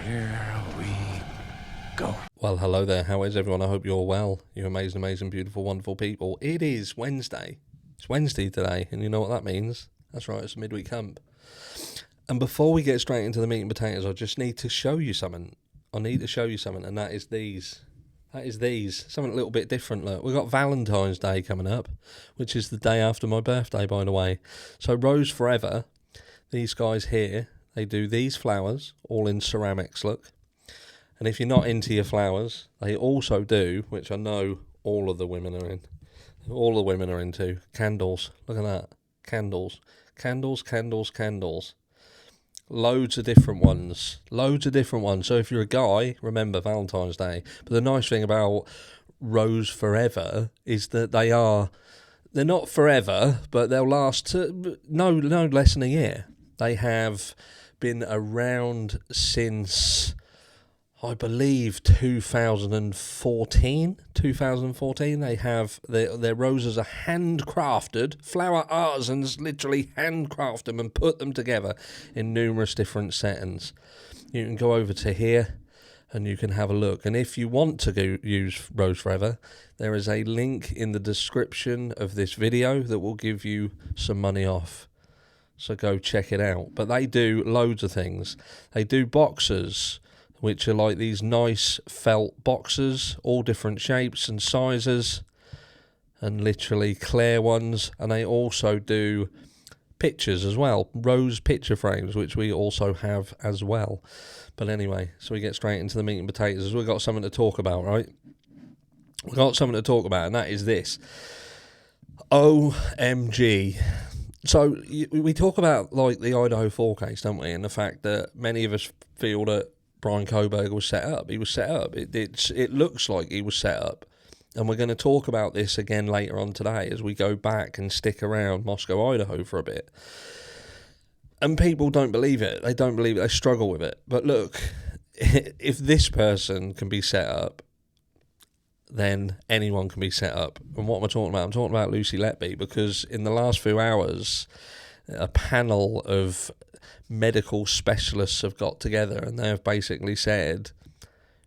Here we go. Well, hello there. How is everyone? I hope you're well. You amazing, beautiful, wonderful people. It is Wednesday. It's Wednesday today, and you know what that means? That's right, it's a midweek hump. And before we get straight into the meat and potatoes, I just need to show you something. And that is these. Something a little bit different. Look, we've got Valentine's Day coming up, which is the day after my birthday, by the way. So Rose Forever, these guys here, they do these flowers, all in ceramics, look. And if you're not into your flowers, they also do, which I know all of the women are in. All the women are into candles. Look at that. Candles. Loads of different ones. So if you're a guy, remember Valentine's Day. But the nice thing about Rose Forever is that they're not forever, but they'll last no less than a year. They have been around since, I believe, 2014. They have their roses are handcrafted. Flower artisans literally handcraft them and put them together in numerous different settings. You can go over to here and you can have a look. And if you want to use Rose Forever, there is a link in the description of this video that will give you some money off. So go check it out. But they do loads of things. They do boxes, which are like these nice felt boxes, all different shapes and sizes, and literally clear ones. And they also do pictures as well, rose picture frames, which we also have as well. But anyway, so we get straight into the meat and potatoes. We've got something to talk about, right? We've got something to talk about, and that is this. OMG. So we talk about like the Idaho 4 case, don't we? And the fact that many of us feel that Bryan Kohberger was set up. He was set up. It looks like he was set up. And we're going to talk about this again later on today as we go back and stick around Moscow, Idaho for a bit. And people don't believe it. They don't believe it. They struggle with it. But look, if this person can be set up, then anyone can be set up. And what am I talking about? I'm talking about Lucy Letby, because in the last few hours, a panel of medical specialists have got together and they have basically said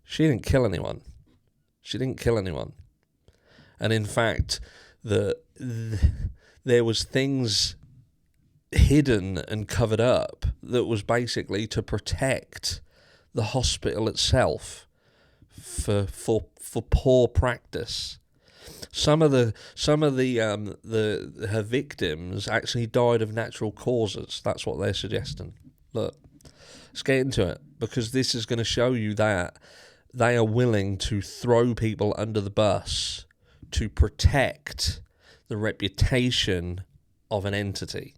she didn't kill anyone. And in fact, there was things hidden and covered up that was basically to protect the hospital itself for poor practice. Some of her victims actually died of natural causes. That's what they're suggesting. Look, let's get into it, because this is going to show you that they are willing to throw people under the bus to protect the reputation of an entity.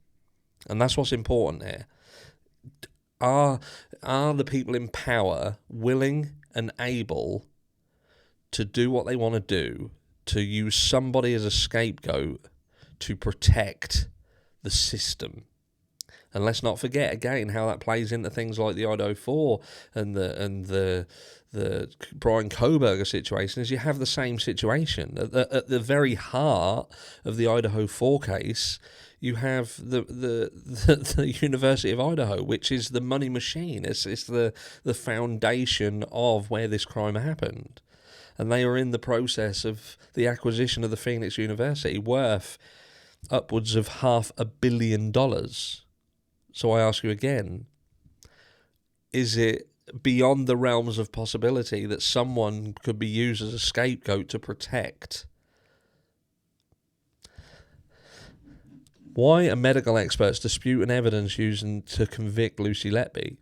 And that's what's important here. Are the people in power willing and able to do what they want to do, to use somebody as a scapegoat to protect the system? And let's not forget again how that plays into things like the Idaho 4 and the Bryan Kohberger situation. Is you have the same situation at the very heart of the Idaho 4 case. You have the University of Idaho, which is the money machine. It's the foundation of where this crime happened. And they are in the process of the acquisition of the Phoenix University, worth upwards of $500 million. So I ask you again, is it beyond the realms of possibility that someone could be used as a scapegoat to protect? Why are medical experts disputing evidence using to convict Lucy Letby?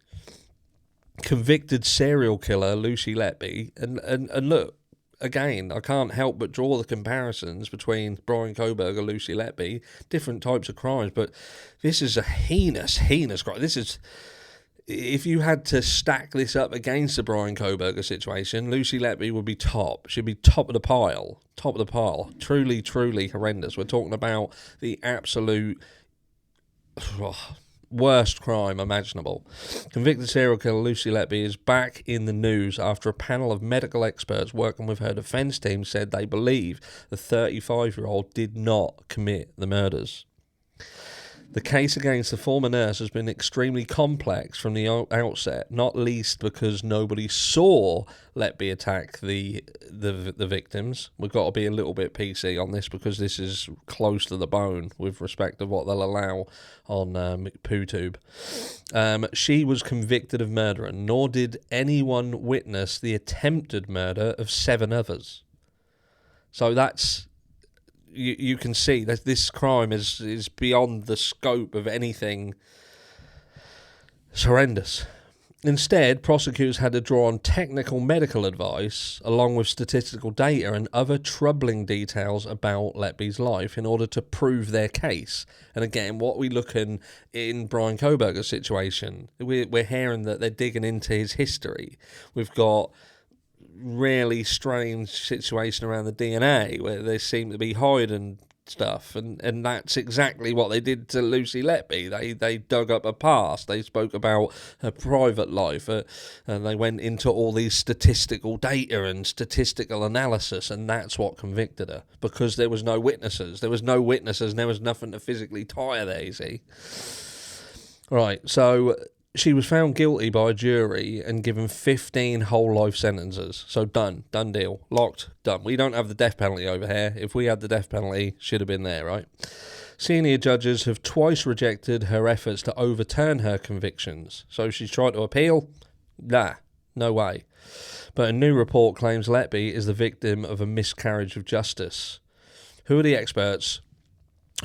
Convicted serial killer Lucy Letby, and look, again, I can't help but draw the comparisons between Bryan Kohberger, Lucy Letby, different types of crimes, but this is a heinous crime. This is, if you had to stack this up against the Bryan Kohberger situation, Lucy Letby would be top. She'd be top of the pile. Truly horrendous. We're talking about the absolute worst crime imaginable. Convicted serial killer Lucy Letby is back in the news after a panel of medical experts working with her defence team said they believe the 35-year-old did not commit the murders. The case against the former nurse has been extremely complex from the outset, not least because nobody saw Letby attack the victims. We've got to be a little bit PC on this because this is close to the bone with respect to what they'll allow on PooTube. She was convicted of murder, and nor did anyone witness the attempted murder of 7 others. So that's... You can see that this crime is beyond the scope of anything. It's horrendous. Instead, prosecutors had to draw on technical medical advice along with statistical data and other troubling details about Letby's life in order to prove their case. And again, what we look in Bryan Kohberger's situation, we're hearing that they're digging into his history. We've got really strange situation around the DNA where they seem to be hiding stuff, and that's exactly what they did to Lucy Letby. They dug up her past, they spoke about her private life, and they went into all these statistical data and statistical analysis, and that's what convicted her, because there was no witnesses and there was nothing to physically tie her there, you see. Right, so she was found guilty by a jury and given 15 whole life sentences. So done deal, locked, done. We don't have the death penalty over here. If we had the death penalty, should have been there, right? Senior judges have twice rejected her efforts to overturn her convictions. So she's tried to appeal? Nah, no way. But a new report claims Letby is the victim of a miscarriage of justice. Who are the experts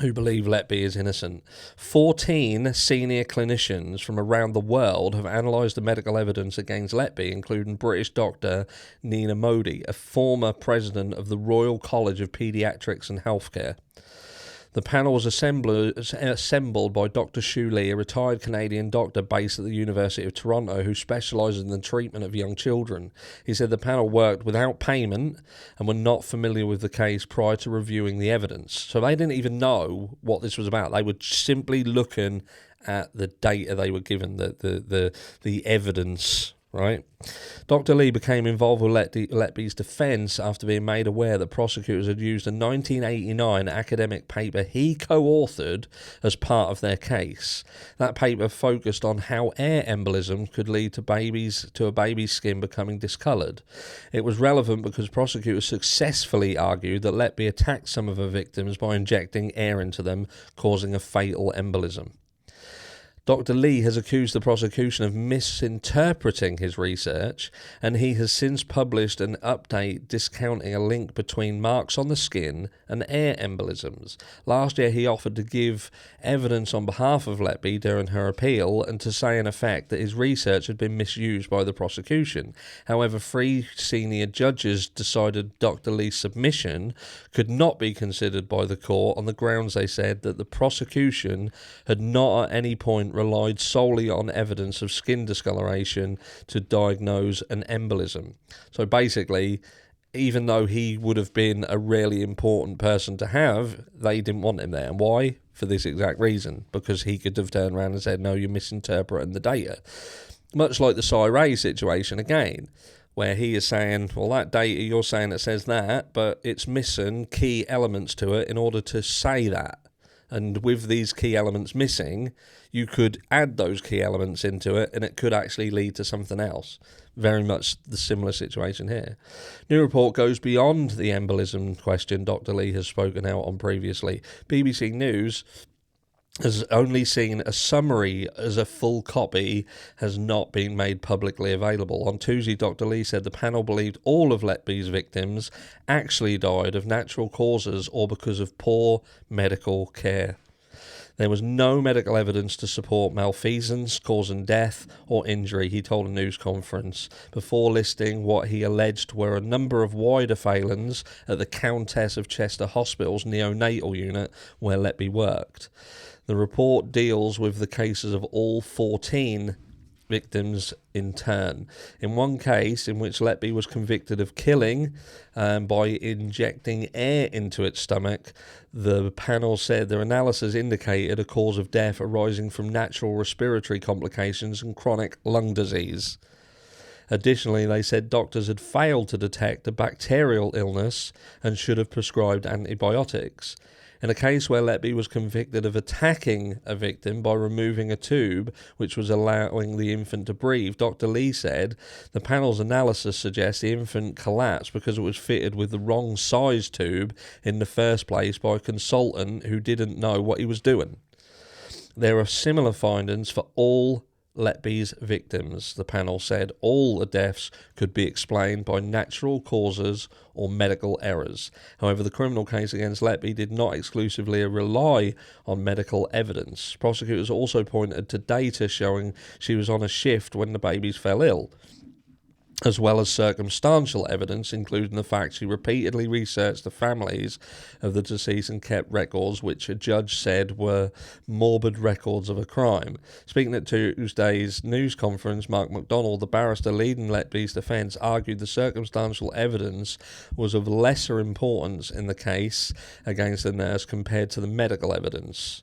who believe Letby is innocent? 14 senior clinicians from around the world have analysed the medical evidence against Letby, including British doctor Nina Modi, a former president of the Royal College of Paediatrics and Healthcare. The panel was assembled by Dr Shoo Lee, a retired Canadian doctor based at the University of Toronto who specialises in the treatment of young children. He said the panel worked without payment and were not familiar with the case prior to reviewing the evidence. So they didn't even know what this was about. They were simply looking at the data they were given, the evidence, right? Dr Lee became involved with Letby's defence after being made aware that prosecutors had used a 1989 academic paper he co-authored as part of their case. That paper focused on how air embolism could lead to a baby's skin becoming discoloured. It was relevant because prosecutors successfully argued that Letby attacked some of her victims by injecting air into them, causing a fatal embolism. Dr Lee has accused the prosecution of misinterpreting his research, and he has since published an update discounting a link between marks on the skin and air embolisms. Last year he offered to give evidence on behalf of Letby during her appeal and to say in effect that his research had been misused by the prosecution. However, 3 senior judges decided Dr Lee's submission could not be considered by the court on the grounds, they said, that the prosecution had not at any point relied solely on evidence of skin discoloration to diagnose an embolism. So basically, even though he would have been a really important person to have, they didn't want him there. And why? For this exact reason. Because he could have turned around and said, no, you're misinterpreting the data. Much like the Ray situation again, where he is saying, well, that data you're saying it says that, but it's missing key elements to it in order to say that. And with these key elements missing, you could add those key elements into it and it could actually lead to something else. Very much the similar situation here. New report goes beyond the embolism question Dr Lee has spoken out on previously. BBC News has only seen a summary, as a full copy has not been made publicly available. On Tuesday, Dr Lee said the panel believed all of Letby's victims actually died of natural causes or because of poor medical care. There was no medical evidence to support malfeasance causing death or injury, he told a news conference, before listing what he alleged were a number of wider failings at the Countess of Chester Hospital's neonatal unit where Letby worked. The report deals with the cases of all 14 victims in turn. In one case, in which Letby was convicted of killing by injecting air into its stomach, the panel said their analysis indicated a cause of death arising from natural respiratory complications and chronic lung disease. Additionally, they said doctors had failed to detect a bacterial illness and should have prescribed antibiotics. In a case where Letby was convicted of attacking a victim by removing a tube which was allowing the infant to breathe, Dr. Lee said the panel's analysis suggests the infant collapsed because it was fitted with the wrong size tube in the first place by a consultant who didn't know what he was doing. There are similar findings for all Letby's victims, the panel said. All the deaths could be explained by natural causes or medical errors. However, the criminal case against Letby did not exclusively rely on medical evidence. Prosecutors also pointed to data showing she was on a shift when the babies fell ill, as well as circumstantial evidence, including the fact she repeatedly researched the families of the deceased and kept records which a judge said were morbid records of a crime. Speaking at Tuesday's news conference, Mark MacDonald, the barrister leading Letby's defence, argued the circumstantial evidence was of lesser importance in the case against the nurse compared to the medical evidence.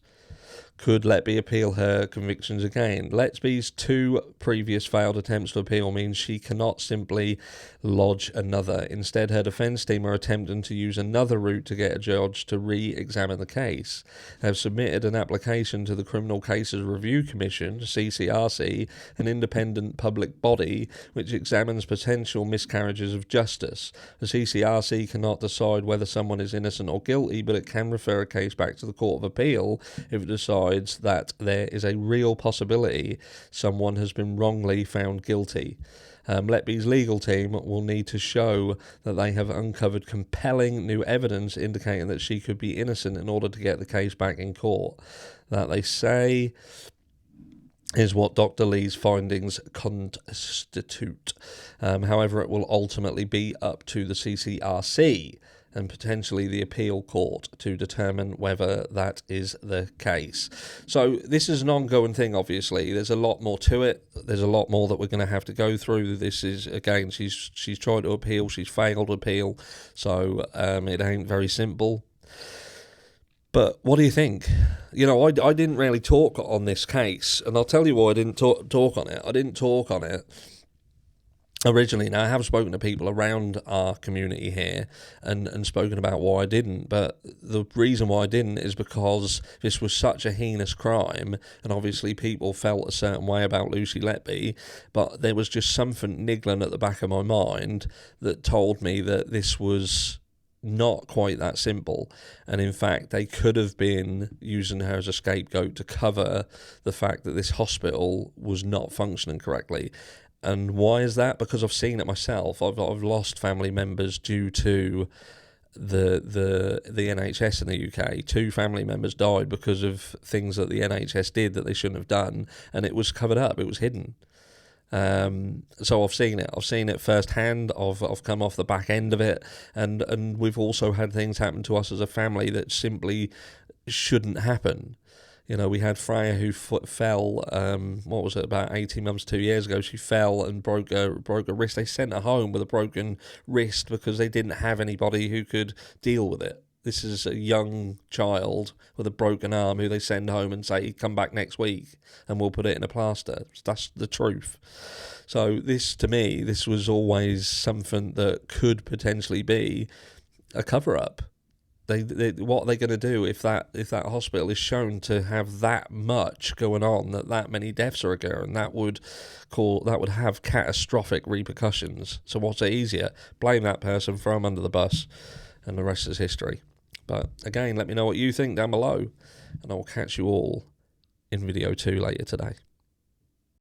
Could Letby appeal her convictions again? Letby's 2 previous failed attempts to appeal means she cannot simply lodge another. Instead, her defence team are attempting to use another route to get a judge to re-examine the case. They have submitted an application to the Criminal Cases Review Commission, CCRC, an independent public body which examines potential miscarriages of justice. The CCRC cannot decide whether someone is innocent or guilty, but it can refer a case back to the Court of Appeal if it decides that there is a real possibility someone has been wrongly found guilty. Letby's legal team will need to show that they have uncovered compelling new evidence indicating that she could be innocent in order to get the case back in court. That, they say, is what Dr. Lee's findings constitute. However, it will ultimately be up to the CCRC and potentially the appeal court to determine whether that is the case. So this is an ongoing thing, obviously. There's a lot more to it. There's a lot more that we're going to have to go through. This is, again, she's tried to appeal, she's failed to appeal, so it ain't very simple. But what do you think? You know, I didn't really talk on this case, and I'll tell you why I didn't talk on it. I didn't talk on it originally. Now, I have spoken to people around our community here and spoken about why I didn't, but the reason why I didn't is because this was such a heinous crime, and obviously people felt a certain way about Lucy Letby, but there was just something niggling at the back of my mind that told me that this was not quite that simple, and in fact they could have been using her as a scapegoat to cover the fact that this hospital was not functioning correctly. And why is that? Because I've seen it myself. I've lost family members due to the NHS in the UK. 2 family members died because of things that the NHS did that they shouldn't have done, and it was covered up. It was hidden. So I've seen it. I've seen it firsthand. I've come off the back end of it, and we've also had things happen to us as a family that simply shouldn't happen. You know, we had Freya who fell, what was it, about 18 months, 2 years ago. She fell and broke her wrist. They sent her home with a broken wrist because they didn't have anybody who could deal with it. This is a young child with a broken arm who they send home and say, come back next week and we'll put it in a plaster. That's the truth. So this, to me, this was always something that could potentially be a cover-up. What are they going to do if that hospital is shown to have that much going on, that many deaths are occurring? That would have catastrophic repercussions. So what's it easier? Blame that person, throw them under the bus, and the rest is history. But again, let me know what you think down below, and I'll catch you all in video 2 later today.